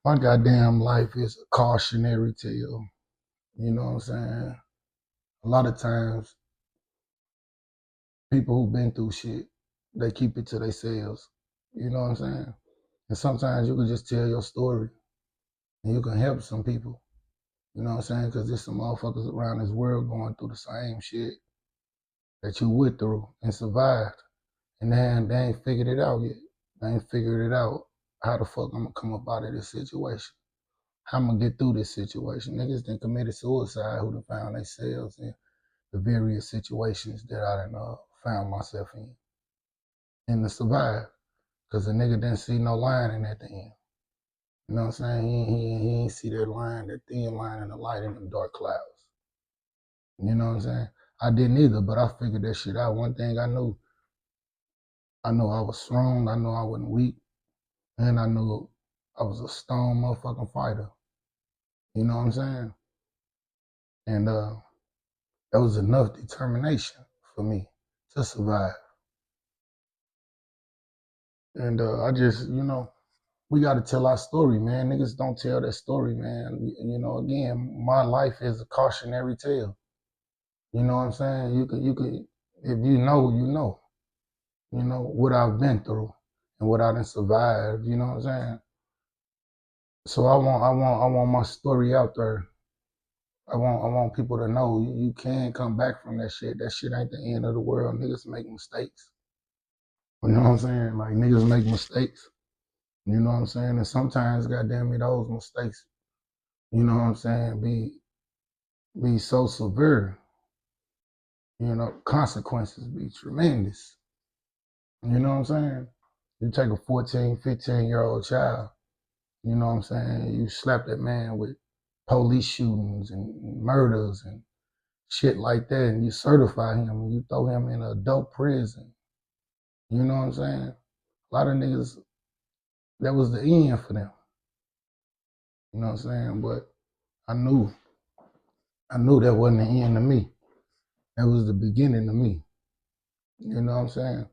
My goddamn life is a cautionary tale. You know what I'm saying? A lot of times, people who've been through shit, they keep it to themselves. You know what I'm saying? And sometimes you can just tell your story and you can help some people. You know what I'm saying? Because there's some motherfuckers around this world going through the same shit that you went through and survived. And they ain't figured it out yet. They ain't figured it out how the fuck I'm gonna come up out of this situation. How I'm gonna get through this situation. Niggas done committed suicide who done found themselves in the various situations that I done found myself in. And to survive. Because the nigga didn't see no lining at the end. You know what I'm saying? He ain't see that line, that thin line in the light in them dark clouds. You know what I'm saying? I didn't either, but I figured that shit out. One thing I knew I was strong, I knew I wasn't weak, and I knew I was a stone motherfucking fighter. You know what I'm saying? And that was enough determination for me to survive. And I just, we got to tell our story, man. Niggas don't tell that story, man. Again, my life is a cautionary tale. You know what I'm saying? You could, if you know, you know. You know what I've been through and what I done survived. You know what I'm saying? So I want my story out there. I want people to know you can come back from that shit. That shit ain't the end of the world. Niggas make mistakes. You know what I'm saying? Like niggas make mistakes. You know what I'm saying? And sometimes, goddamn it, those mistakes, you know what I'm saying, be so severe. Consequences be tremendous. You know what I'm saying? You take a 14, 15-year-old child, you know what I'm saying? You slap that man with police shootings and murders and shit like that, and you certify him and you throw him in an adult prison. You know what I'm saying? A lot of niggas, that was the end for them. You know what I'm saying? But I knew that wasn't the end of me. That was the beginning of me. You know what I'm saying?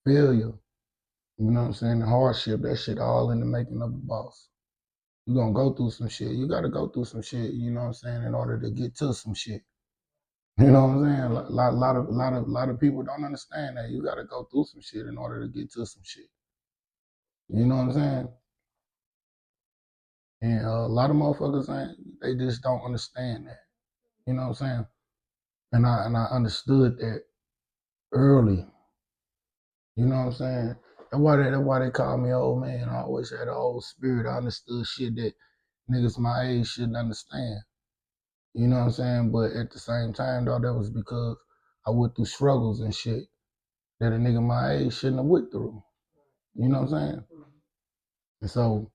Failure, you know what I'm saying? The hardship, that shit all in the making of a boss. You're gonna go through some shit. You gotta go through some shit, you know what I'm saying, in order to get to some shit. You know what I'm saying? A lot of people don't understand that. You gotta go through some shit in order to get to some shit. You know what I'm saying? And a lot of motherfuckers they just don't understand that. You know what I'm saying? And I understood that early. You know what I'm saying? That's why they call me old man. I always had an old spirit. I understood shit that niggas my age shouldn't understand. You know what I'm saying? But at the same time, though, that was because I went through struggles and shit that a nigga my age shouldn't have went through. You know what I'm saying? And so,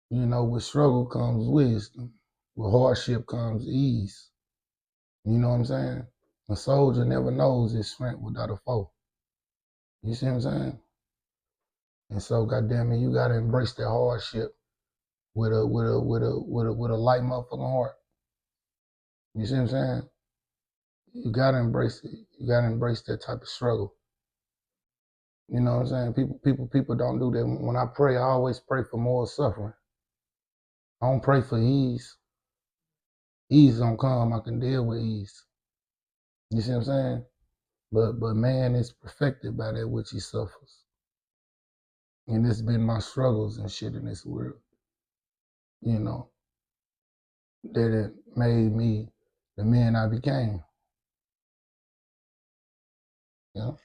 with struggle comes wisdom. With hardship comes ease. You know what I'm saying? A soldier never knows his strength without a foe. You see what I'm saying? And so, goddamn it, you gotta embrace that hardship with a light motherfucking heart. You see what I'm saying? You gotta embrace it. You gotta embrace that type of struggle. You know what I'm saying? People don't do that. When I pray, I always pray for more suffering. I don't pray for ease. Ease don't come. I can deal with ease. You see what I'm saying? But man is perfected by that which he suffers. And it's been my struggles and shit in this world, you know, that it made me the man I became. You know?